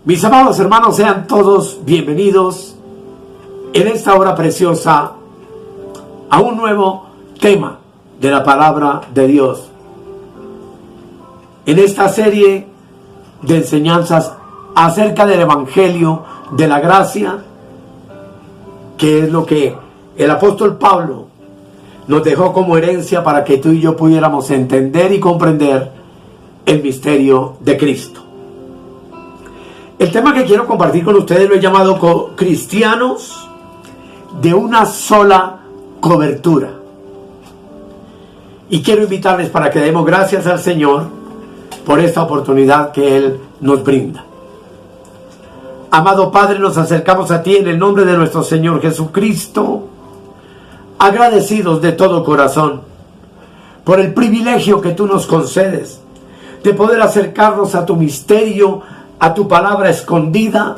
Mis amados hermanos, sean todos bienvenidos en esta hora preciosa a un nuevo tema de la palabra de Dios. En esta serie de enseñanzas acerca del Evangelio de la Gracia, que es lo que el apóstol Pablo nos dejó como herencia para que tú y yo pudiéramos entender y comprender el misterio de Cristo. El tema que quiero compartir con ustedes lo he llamado cristianos de una sola cobertura. Y quiero invitarles para que demos gracias al Señor por esta oportunidad que Él nos brinda. Amado Padre, nos acercamos a ti en el nombre de nuestro Señor Jesucristo, agradecidos de todo corazón por el privilegio que tú nos concedes de poder acercarnos a tu misterio, a tu palabra escondida,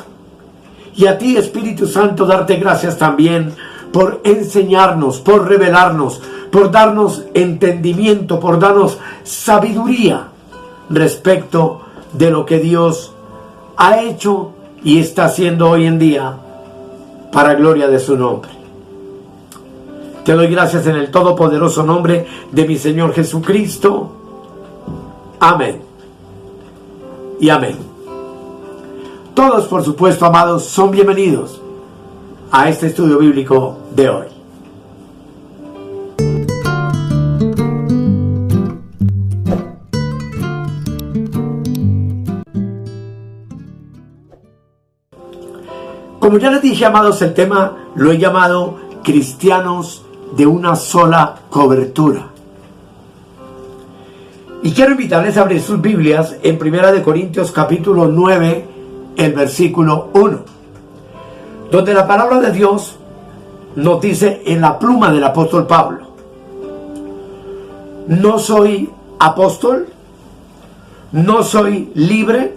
y a ti, Espíritu Santo, darte gracias también por enseñarnos, por revelarnos, por darnos entendimiento, por darnos sabiduría respecto de lo que Dios ha hecho y está haciendo hoy en día para gloria de su nombre. Te doy gracias en el todopoderoso nombre de mi Señor Jesucristo. Amén y amén. Todos, por supuesto, amados, son bienvenidos a este estudio bíblico de hoy. Como ya les dije, amados, el tema lo he llamado cristianos de una sola cobertura. Y quiero invitarles a abrir sus Biblias en 1 Corintios capítulo 9, el versículo 1, donde la palabra de Dios nos dice en la pluma del apóstol Pablo: no soy apóstol, no soy libre,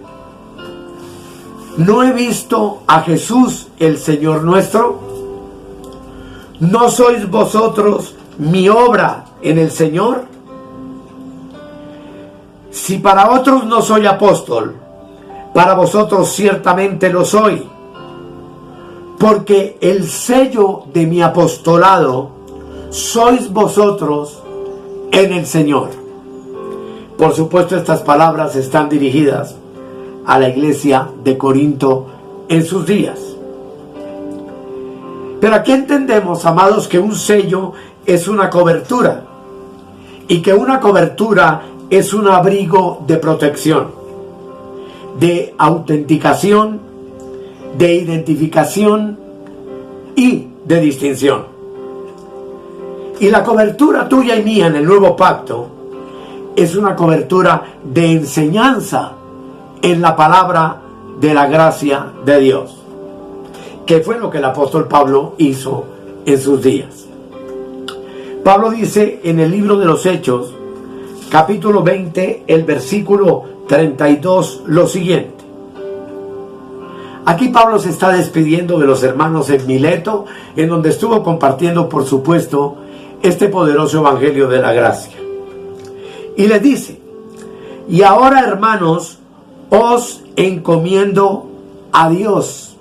no he visto a Jesús el Señor nuestro, no sois vosotros mi obra en el Señor. Si para otros no soy apóstol, para vosotros ciertamente lo soy, porque el sello de mi apostolado sois vosotros en el Señor. Por supuesto, estas palabras están dirigidas a la iglesia de Corinto en sus días. Pero aquí entendemos, amados, que un sello es una cobertura, y que una cobertura es un abrigo de protección, de autenticación, de identificación y de distinción. Y la cobertura tuya y mía en el nuevo pacto es una cobertura de enseñanza en la palabra de la gracia de Dios, que fue lo que el apóstol Pablo hizo en sus días. Pablo dice en el libro de los Hechos, capítulo 20, el versículo 32, lo siguiente. Aquí Pablo se está despidiendo de los hermanos en Mileto, en donde estuvo compartiendo, por supuesto, este poderoso evangelio de la gracia. Y les dice: y ahora, hermanos, os encomiendo a Dios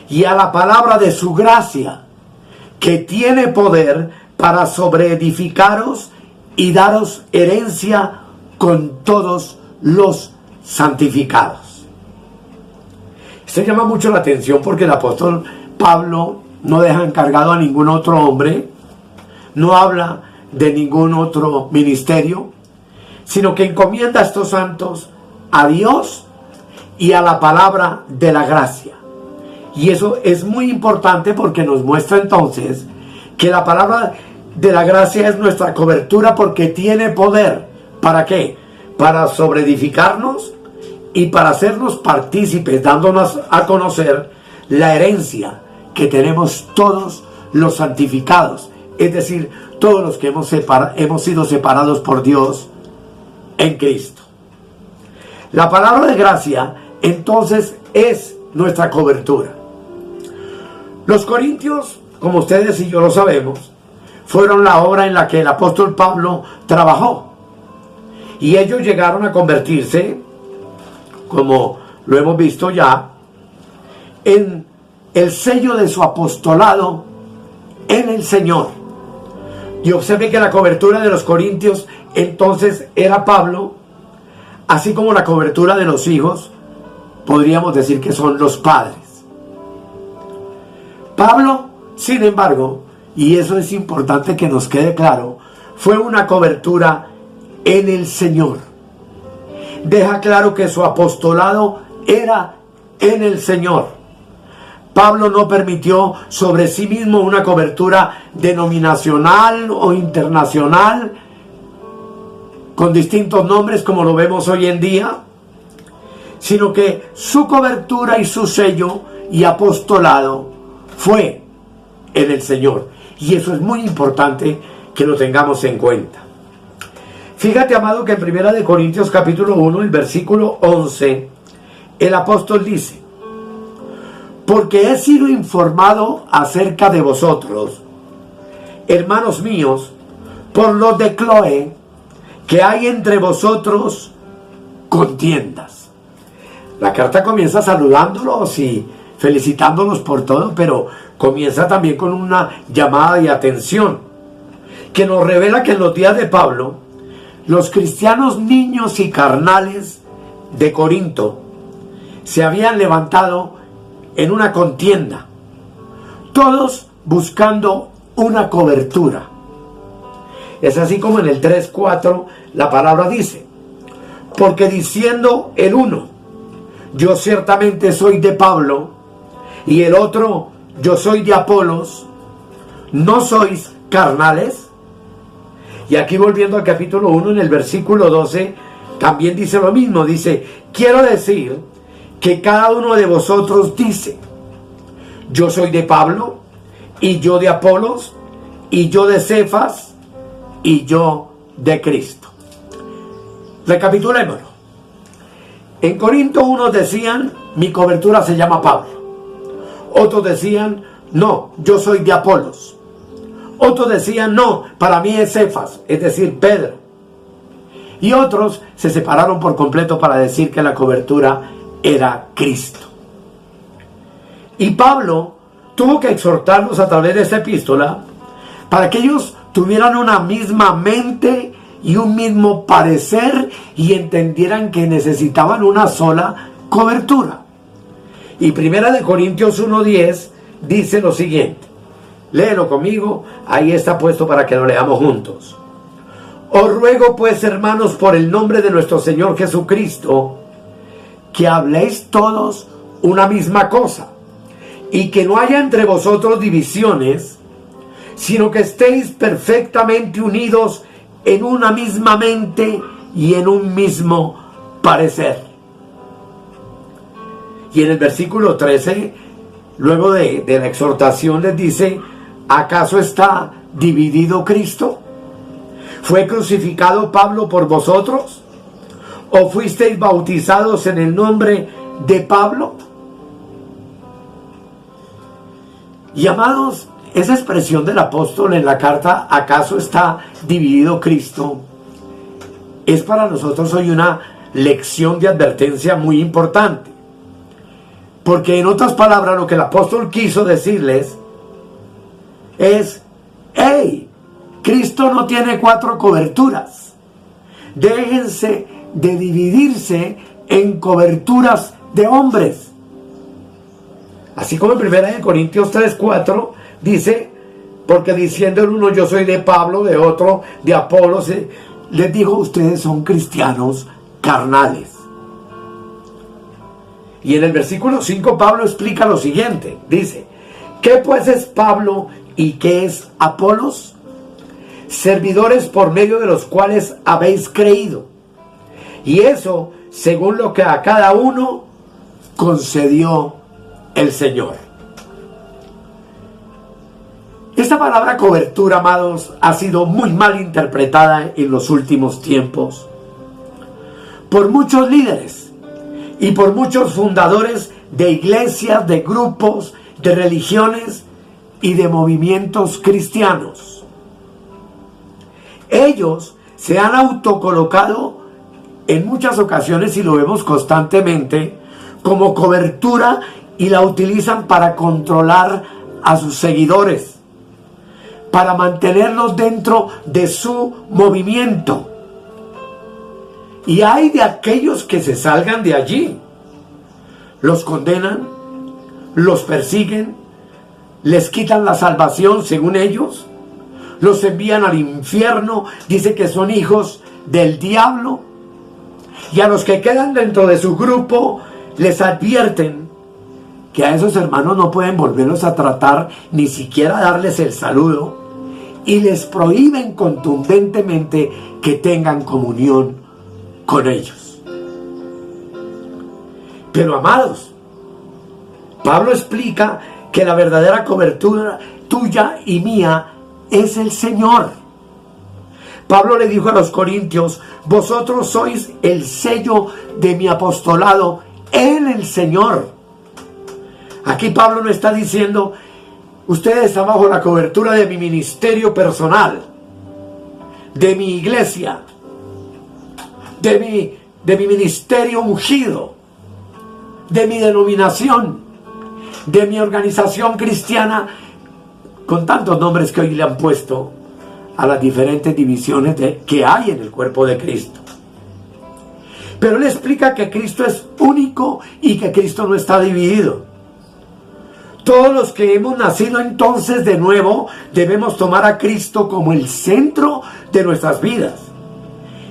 y a la palabra de su gracia, que tiene poder para sobreedificaros y daros herencia con todos los santificados. Esto llama mucho la atención porque el apóstol Pablo no deja encargado a ningún otro hombre, no habla de ningún otro ministerio, sino que encomienda a estos santos a Dios y a la palabra de la gracia. Y eso es muy importante porque nos muestra entonces que la palabra de la gracia es nuestra cobertura, porque tiene poder. ¿Para qué? Para sobreedificarnos y para hacernos partícipes, dándonos a conocer la herencia que tenemos todos los santificados, es decir, todos los que hemos sido separados por Dios en Cristo. La palabra de gracia entonces es nuestra cobertura. Los corintios, como ustedes y yo lo sabemos, fueron la obra en la que el apóstol Pablo trabajó. Y ellos llegaron a convertirse, como lo hemos visto ya, en el sello de su apostolado en el Señor. Y observe que la cobertura de los corintios entonces era Pablo, así como la cobertura de los hijos, podríamos decir que son los padres. Pablo, sin embargo, y eso es importante que nos quede claro, fue una cobertura en el Señor. Deja claro que su apostolado era en el Señor. Pablo no permitió sobre sí mismo una cobertura denominacional o internacional con distintos nombres como lo vemos hoy en día, sino que su cobertura y su sello y apostolado fue en el Señor. Y eso es muy importante que lo tengamos en cuenta. Fíjate, amado, que en 1 Corintios capítulo 1, el versículo 11, el apóstol dice: porque he sido informado acerca de vosotros, hermanos míos, por los de Cloé, que hay entre vosotros contiendas. La carta comienza saludándolos y felicitándolos por todo, pero comienza también con una llamada de atención que nos revela que en los días de Pablo, los cristianos niños y carnales de Corinto se habían levantado en una contienda, todos buscando una cobertura. Es así como en el 3:4 la palabra dice: porque diciendo el uno, yo ciertamente soy de Pablo, y el otro, yo soy de Apolos, ¿no sois carnales? Y aquí, volviendo al capítulo 1, en el versículo 12, también dice lo mismo. Dice: quiero decir que cada uno de vosotros dice, yo soy de Pablo, y yo de Apolos, y yo de Cefas, y yo de Cristo. Recapitulémoslo. En Corinto unos decían, mi cobertura se llama Pablo. Otros decían, no, yo soy de Apolos. Otros decían, no, para mí es Cefas, es decir, Pedro. Y otros se separaron por completo para decir que la cobertura era Cristo. Y Pablo tuvo que exhortarlos a través de esta epístola para que ellos tuvieran una misma mente y un mismo parecer y entendieran que necesitaban una sola cobertura. Y 1 Corintios 1:10 dice lo siguiente. Léelo conmigo, ahí está puesto para que lo leamos juntos. Os ruego pues, hermanos, por el nombre de nuestro Señor Jesucristo, que habléis todos una misma cosa, y que no haya entre vosotros divisiones, sino que estéis perfectamente unidos en una misma mente y en un mismo parecer. Y en el versículo 13, luego de la exhortación, les dice: ¿acaso está dividido Cristo? ¿Fue crucificado Pablo por vosotros? ¿O fuisteis bautizados en el nombre de Pablo? Y amados, esa expresión del apóstol en la carta, ¿acaso está dividido Cristo?, es para nosotros hoy una lección de advertencia muy importante. Porque en otras palabras, lo que el apóstol quiso decirles es: hey, Cristo no tiene 4 coberturas. Déjense de dividirse en coberturas de hombres. Así como en 1 Corintios 3:4 dice: porque diciendo el uno, yo soy de Pablo, de otro, de Apolos, les digo, ustedes son cristianos carnales. Y en el versículo 5 Pablo explica lo siguiente. Dice: ¿qué pues es Pablo y qué es Apolos? Servidores por medio de los cuales habéis creído. Y eso según lo que a cada uno concedió el Señor. Esta palabra cobertura, amados, ha sido muy mal interpretada en los últimos tiempos por muchos líderes y por muchos fundadores de iglesias, de grupos, de religiones y de movimientos cristianos. Ellos se han autocolocado en muchas ocasiones, y lo vemos constantemente, como cobertura y la utilizan para controlar a sus seguidores, para mantenerlos dentro de su movimiento. Y hay de aquellos que se salgan de allí, los condenan, los persiguen, les quitan la salvación según ellos, los envían al infierno, dice que son hijos del diablo, y a los que quedan dentro de su grupo les advierten que a esos hermanos no pueden volverlos a tratar, ni siquiera darles el saludo, y les prohíben contundentemente que tengan comunión con ellos. Pero amados, Pablo explica que la verdadera cobertura tuya y mía es el Señor. Pablo le dijo a los corintios: vosotros sois el sello de mi apostolado en el Señor. Aquí Pablo no está diciendo: ustedes están bajo la cobertura de mi ministerio personal, de mi iglesia, de mi ministerio ungido, de mi denominación, de mi organización cristiana, con tantos nombres que hoy le han puesto a las diferentes divisiones que hay en el cuerpo de Cristo. Pero él explica que Cristo es único y que Cristo no está dividido. Todos los que hemos nacido entonces de nuevo debemos tomar a Cristo como el centro de nuestras vidas.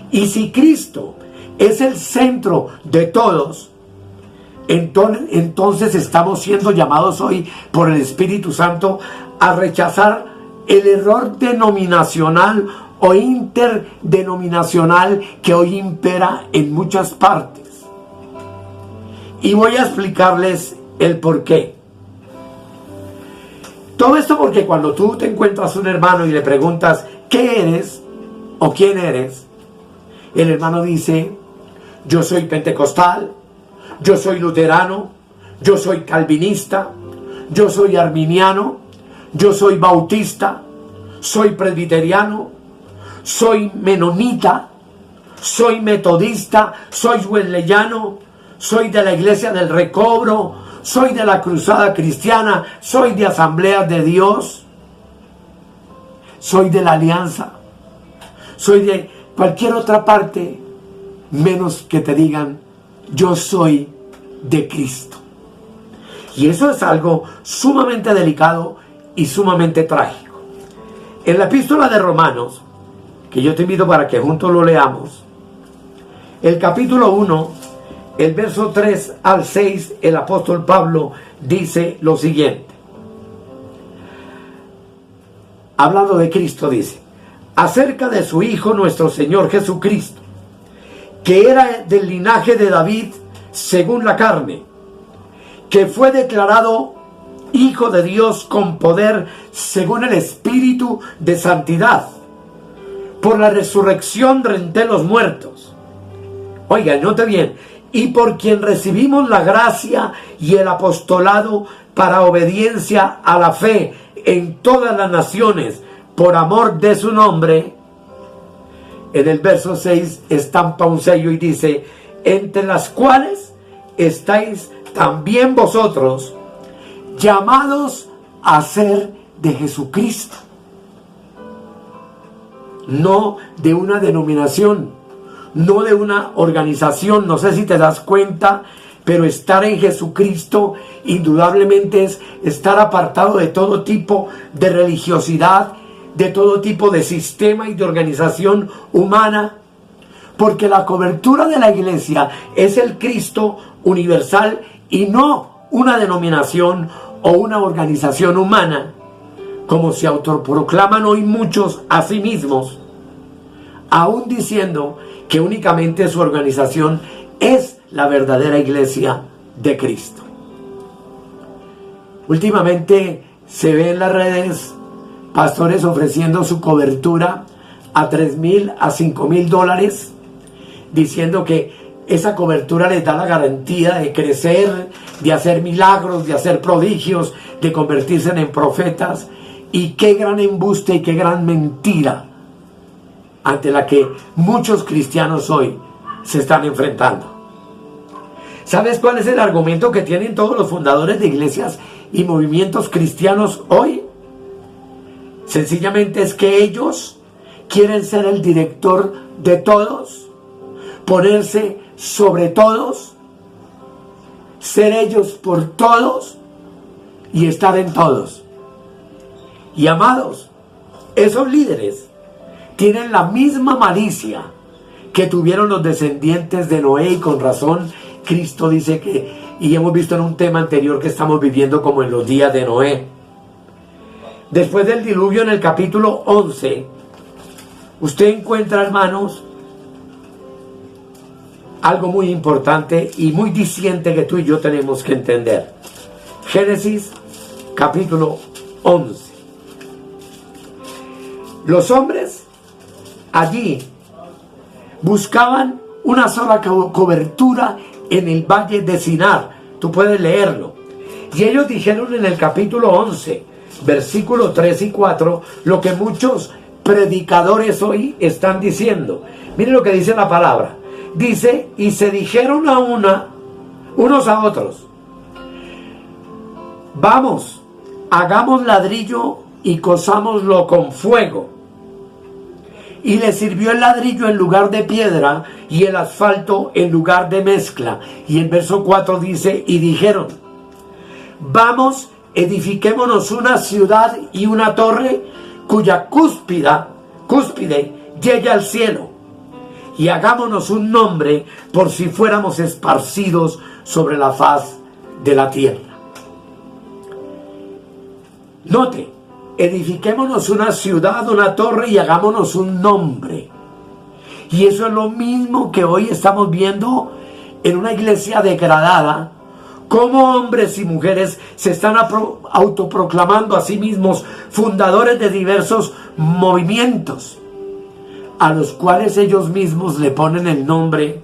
Y si Cristo es el centro de todos, entonces estamos siendo llamados hoy por el Espíritu Santo a rechazar el error denominacional o interdenominacional que hoy impera en muchas partes. Y voy a explicarles el por qué. Todo esto porque cuando tú te encuentras un hermano y le preguntas ¿qué eres? O ¿quién eres? El hermano dice: yo soy pentecostal, yo soy luterano, yo soy calvinista, yo soy arminiano, yo soy bautista, soy presbiteriano, soy menonita, soy metodista, soy wesleyano, soy de la iglesia del recobro, soy de la cruzada cristiana, soy de Asambleas de Dios, soy de la alianza, soy de cualquier otra parte, menos que te digan yo soy de Cristo. Y eso es algo sumamente delicado y sumamente trágico. En la epístola de Romanos, que yo te invito para que juntos lo leamos, el capítulo 1, el verso 3 al 6, el apóstol Pablo dice lo siguiente. Hablando de Cristo, dice: acerca de su Hijo nuestro Señor Jesucristo, que era del linaje de David según la carne, que fue declarado Hijo de Dios con poder según el Espíritu de santidad, por la resurrección de entre los muertos. Oiga, note bien: y por quien recibimos la gracia y el apostolado para obediencia a la fe en todas las naciones, por amor de su nombre. En el verso 6 estampa un sello y dice: entre las cuales estáis también vosotros, llamados a ser de Jesucristo. No de una denominación, no de una organización. No sé si te das cuenta, pero estar en Jesucristo indudablemente es estar apartado de todo tipo de religiosidad, de todo tipo de sistema y de organización humana, porque la cobertura de la iglesia es el Cristo universal y no una denominación o una organización humana, como se autoproclaman hoy muchos a sí mismos, aún diciendo que únicamente su organización es la verdadera iglesia de Cristo. Últimamente se ve en las redes pastores ofreciendo su cobertura a $3,000 a $5,000, diciendo que esa cobertura les da la garantía de crecer, de hacer milagros, de hacer prodigios, de convertirse en profetas. Y qué gran embuste y qué gran mentira ante la que muchos cristianos hoy se están enfrentando. ¿Sabes cuál es el argumento que tienen todos los fundadores de iglesias y movimientos cristianos hoy? Sencillamente es que ellos quieren ser el director de todos, ponerse sobre todos, ser ellos por todos y estar en todos. Y amados, esos líderes tienen la misma malicia que tuvieron los descendientes de Noé, y con razón Cristo dice que, y hemos visto en un tema anterior, que estamos viviendo como en los días de Noé. Después del diluvio, en el capítulo 11, usted encuentra, hermanos, algo muy importante y muy diciente que tú y yo tenemos que entender. Génesis capítulo 11. Los hombres allí buscaban una sola cobertura en el valle de Sinar. Tú puedes leerlo. Y ellos dijeron en el capítulo 11, versículos 3 y 4, lo que muchos predicadores hoy están diciendo. Miren lo que dice la palabra. Dice, y se dijeron unos a otros: vamos, hagamos ladrillo y cosámoslo con fuego. Y le sirvió el ladrillo en lugar de piedra y el asfalto en lugar de mezcla. Y el verso 4 dice, y dijeron: vamos, edifiquémonos una ciudad y una torre cuya cúspide llegue al cielo, y hagámonos un nombre por si fuéramos esparcidos sobre la faz de la tierra. Note, edifiquémonos una ciudad, una torre y hagámonos un nombre. Y eso es lo mismo que hoy estamos viendo en una iglesia degradada, cómo hombres y mujeres se están autoproclamando a sí mismos fundadores de diversos movimientos, a los cuales ellos mismos le ponen el nombre,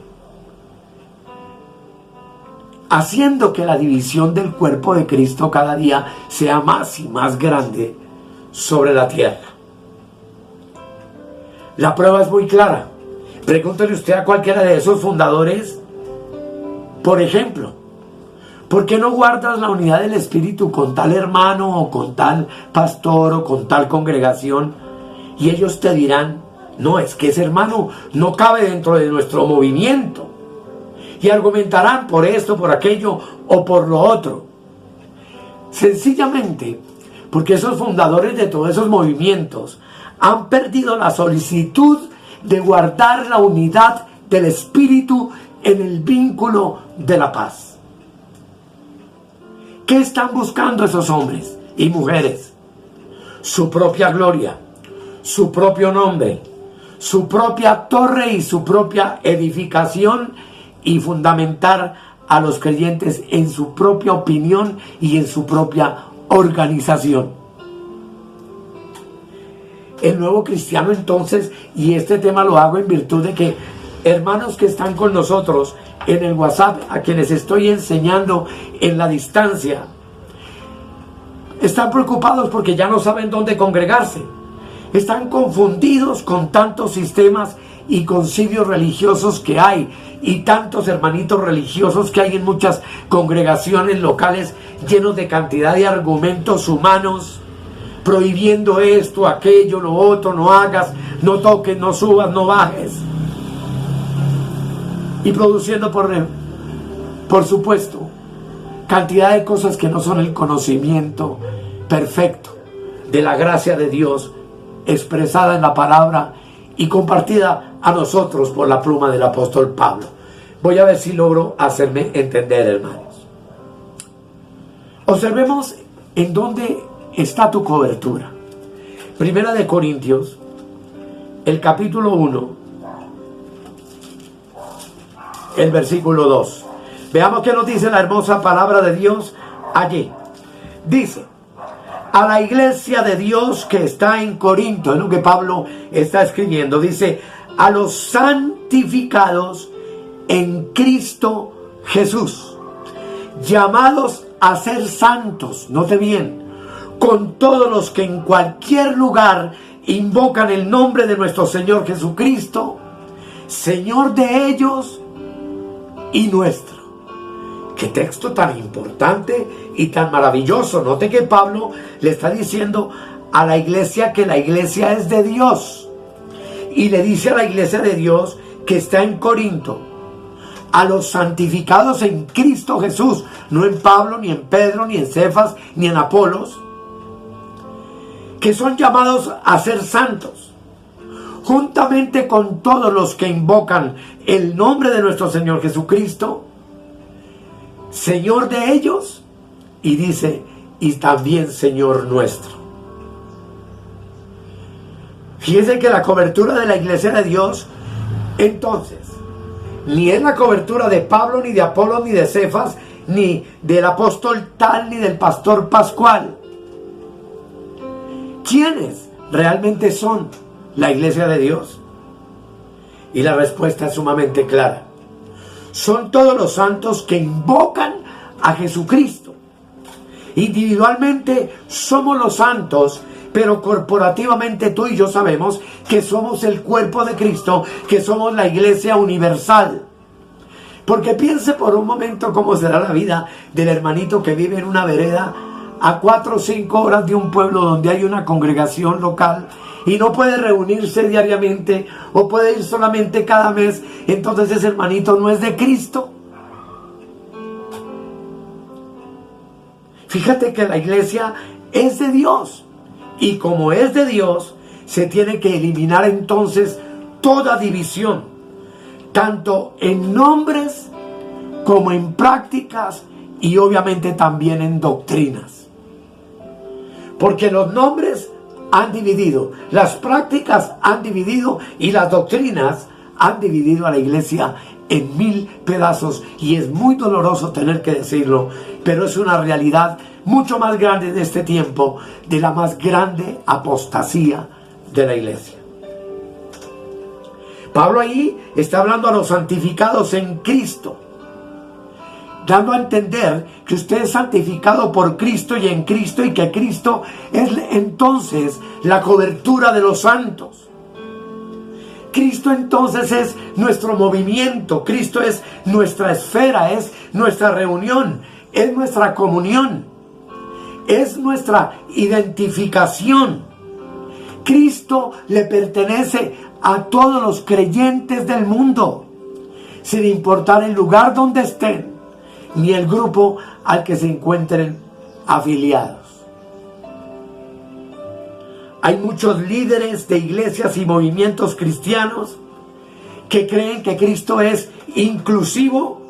haciendo que la división del cuerpo de Cristo cada día sea más y más grande sobre la tierra. La prueba es muy clara. Pregúntele usted a cualquiera de esos fundadores, por ejemplo, ¿por qué no guardas la unidad del Espíritu con tal hermano o con tal pastor o con tal congregación? Y ellos te dirán: no, es que ese hermano no cabe dentro de nuestro movimiento. Y argumentarán por esto, por aquello o por lo otro. Sencillamente porque esos fundadores de todos esos movimientos han perdido la solicitud de guardar la unidad del Espíritu en el vínculo de la paz. ¿Qué están buscando esos hombres y mujeres? Su propia gloria, su propio nombre, su propia torre y su propia edificación, y fundamentar a los creyentes en su propia opinión y en su propia organización. El nuevo cristiano, entonces, y este tema lo hago en virtud de que hermanos que están con nosotros en el WhatsApp, a quienes estoy enseñando en la distancia, están preocupados porque ya no saben dónde congregarse. Están confundidos con tantos sistemas y concilios religiosos que hay, y tantos hermanitos religiosos que hay en muchas congregaciones locales, llenos de cantidad de argumentos humanos, prohibiendo esto, aquello, lo otro: no hagas, no toques, no subas, no bajes. Y produciendo por supuesto cantidad de cosas que no son el conocimiento perfecto de la gracia de Dios expresada en la palabra y compartida a nosotros por la pluma del apóstol Pablo. Voy a ver si logro hacerme entender, hermanos. Observemos en dónde está tu cobertura. Primera de Corintios, el capítulo 1, el versículo 2. Veamos qué nos dice la hermosa palabra de Dios allí. Dice: a la iglesia de Dios que está en Corinto, es lo que Pablo está escribiendo, dice: a los santificados en Cristo Jesús, llamados a ser santos, note bien, con todos los que en cualquier lugar invocan el nombre de nuestro Señor Jesucristo, Señor de ellos y nuestro. Qué texto tan importante y tan maravilloso. Note que Pablo le está diciendo a la iglesia que la iglesia es de Dios. Y le dice a la iglesia de Dios que está en Corinto, a los santificados en Cristo Jesús, no en Pablo, ni en Pedro, ni en Cefas, ni en Apolos, que son llamados a ser santos, juntamente con todos los que invocan el nombre de nuestro Señor Jesucristo, Señor de ellos, y dice, y también Señor nuestro. Fíjense que la cobertura de la iglesia de Dios, entonces, ni es la cobertura de Pablo, ni de Apolo, ni de Cefas, ni del apóstol tal, ni del pastor Pascual. ¿Quiénes realmente son la iglesia de Dios? Y la respuesta es sumamente clara. Son todos los santos que invocan a Jesucristo. Individualmente somos los santos, pero corporativamente tú y yo sabemos que somos el cuerpo de Cristo, que somos la iglesia universal. Porque piense por un momento cómo será la vida del hermanito que vive en una vereda a 4 o 5 horas de un pueblo donde hay una congregación local y no puede reunirse diariamente o puede ir solamente cada mes. Entonces ese hermanito no es de Cristo. Fíjate que la iglesia es de Dios, y como es de Dios, se tiene que eliminar entonces toda división, tanto en nombres como en prácticas y obviamente también en doctrinas. Porque los nombres han dividido, las prácticas han dividido y las doctrinas han dividido a la iglesia en 1000 pedazos, y es muy doloroso tener que decirlo, pero es una realidad mucho más grande de este tiempo, de la más grande apostasía de la iglesia. Pablo ahí está hablando a los santificados en Cristo, dando a entender que usted es santificado por Cristo y en Cristo, y que Cristo es entonces la cobertura de los santos. Cristo entonces es nuestro movimiento, Cristo es nuestra esfera, es nuestra reunión, es nuestra comunión, es nuestra identificación. Cristo le pertenece a todos los creyentes del mundo, sin importar el lugar donde estén, ni el grupo al que se encuentren afiliados. Hay muchos líderes de iglesias y movimientos cristianos que creen que Cristo es inclusivo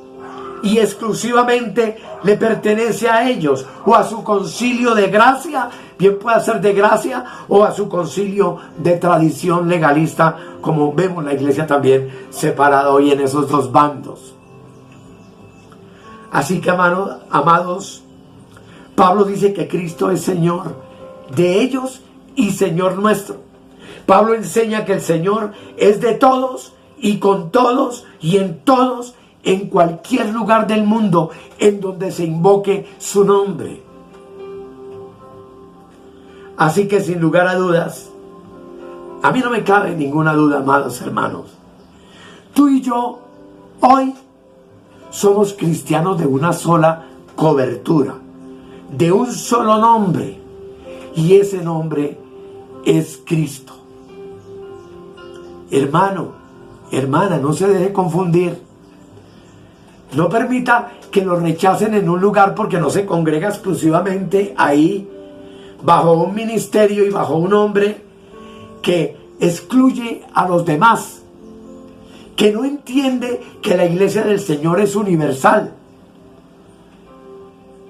y exclusivamente le pertenece a ellos, o a su concilio de gracia, bien puede ser de gracia, o a su concilio de tradición legalista, como vemos la iglesia también separada hoy en esos dos bandos. Así que, amados, Pablo dice que Cristo es Señor de ellos y Señor nuestro. Pablo enseña que el Señor es de todos y con todos y en todos, en cualquier lugar del mundo en donde se invoque su nombre. Así que, sin lugar a dudas, a mí no me cabe ninguna duda, amados hermanos, tú y yo hoy somos cristianos de una sola cobertura, de un solo nombre, y ese nombre es Cristo. Hermano, hermana, no se deje confundir. No permita que lo rechacen en un lugar porque no se congrega exclusivamente ahí, bajo un ministerio y bajo un hombre que excluye a los demás, que no entiende que la iglesia del Señor es universal.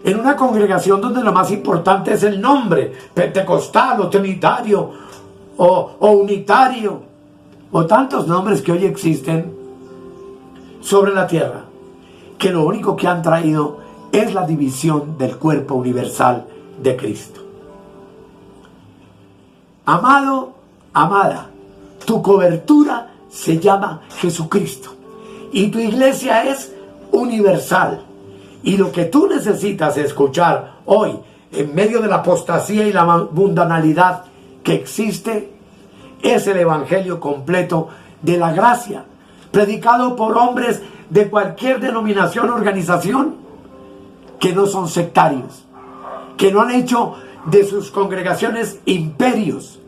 En una congregación donde lo más importante es el nombre, pentecostal o trinitario o unitario, o tantos nombres que hoy existen sobre la tierra, que lo único que han traído es la división del cuerpo universal de Cristo. Amado, amada, tu cobertura se llama Jesucristo y tu iglesia es universal. Y lo que tú necesitas escuchar hoy, en medio de la apostasía y la mundanalidad que existe, es el evangelio completo de la gracia, predicado por hombres de cualquier denominación o organización, que no son sectarios, que no han hecho de sus congregaciones imperios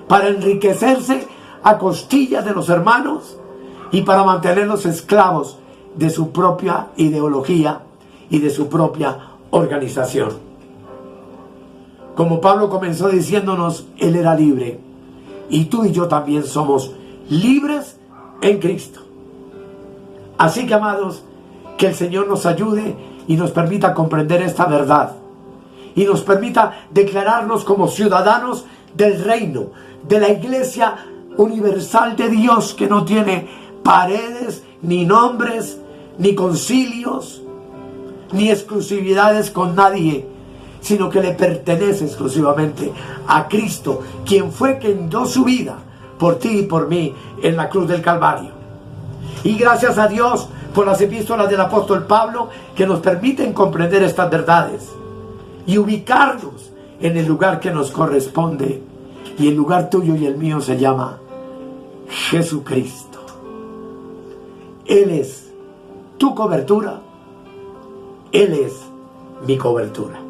para enriquecerse a costillas de los hermanos y para mantenerlos esclavos de su propia ideología y de su propia organización. Como Pablo comenzó diciéndonos, él era libre, y tú y yo también somos libres en Cristo. Así que, amados, que el Señor nos ayude y nos permita comprender esta verdad, y nos permita declararnos como ciudadanos del reino, de la iglesia universal de Dios, que no tiene paredes, ni nombres, ni concilios, ni exclusividades con nadie, sino que le pertenece exclusivamente a Cristo, quien fue quien dio su vida por ti y por mí en la cruz del Calvario. Y gracias a Dios por las epístolas del apóstol Pablo, que nos permiten comprender estas verdades y ubicarnos en el lugar que nos corresponde. Y el lugar tuyo y el mío se llama Jesucristo. Él es tu cobertura. Él es mi cobertura.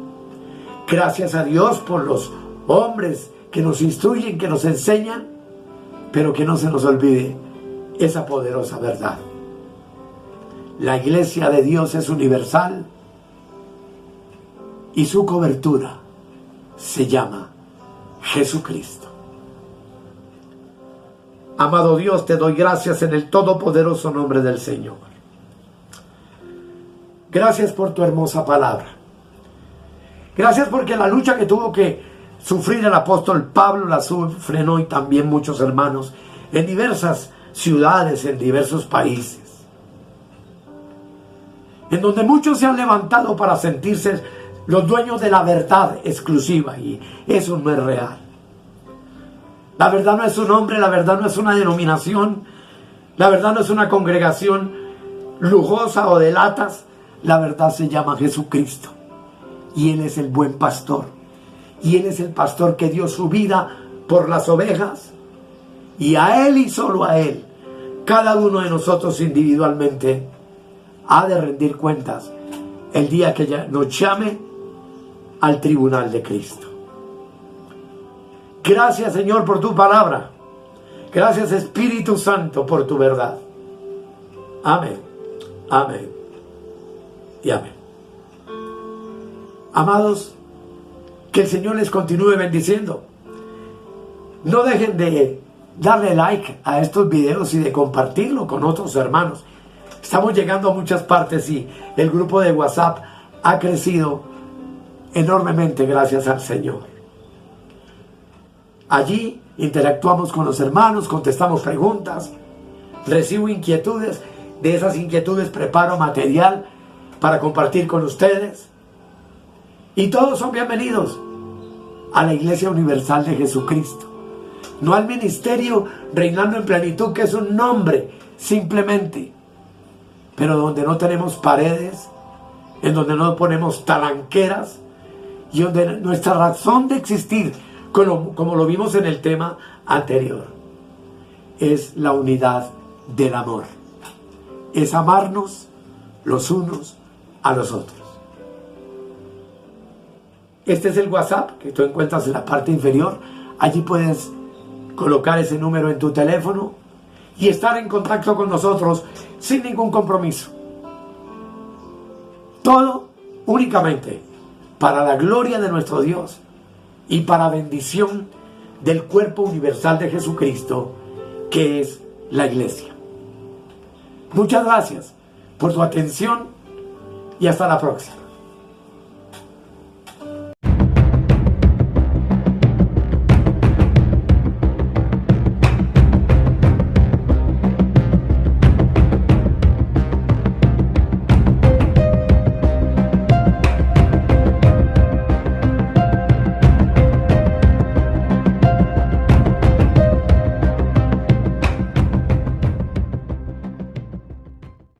Gracias a Dios por los hombres que nos instruyen, que nos enseñan, pero que no se nos olvide esa poderosa verdad. La iglesia de Dios es universal y su cobertura se llama Jesucristo. Amado Dios, te doy gracias en el todopoderoso nombre del Señor. Gracias por tu hermosa palabra. Gracias porque la lucha que tuvo que sufrir el apóstol Pablo la sufren hoy también muchos hermanos en diversas ciudades, en diversos países, en donde muchos se han levantado para sentirse los dueños de la verdad exclusiva, y eso no es real. La verdad no es un hombre, la verdad no es una denominación, la verdad no es una congregación lujosa o de latas. La verdad se llama Jesucristo, y Él es el buen pastor, y Él es el pastor que dio su vida por las ovejas, y a Él y solo a Él cada uno de nosotros individualmente ha de rendir cuentas el día que nos llame al tribunal de Cristo. Gracias, Señor, por tu palabra. Gracias, Espíritu Santo, por tu verdad. Amén, amén y amén. Amados, que el Señor les continúe bendiciendo. No dejen de darle like a estos videos y de compartirlo con otros hermanos. Estamos llegando a muchas partes y el grupo de WhatsApp ha crecido enormemente gracias al Señor. Allí interactuamos con los hermanos, contestamos preguntas, recibo inquietudes. De esas inquietudes preparo material para compartir con ustedes. Y todos son bienvenidos a la Iglesia Universal de Jesucristo. No al ministerio Reinando en Plenitud, que es un nombre simplemente, pero donde no tenemos paredes, en donde no ponemos talanqueras, y donde nuestra razón de existir, como lo vimos en el tema anterior, es la unidad del amor. Es amarnos los unos a los otros. Este es el WhatsApp que tú encuentras en la parte inferior. Allí puedes colocar ese número en tu teléfono y estar en contacto con nosotros sin ningún compromiso. Todo únicamente para la gloria de nuestro Dios y para bendición del cuerpo universal de Jesucristo, que es la iglesia. Muchas gracias por tu atención y hasta la próxima.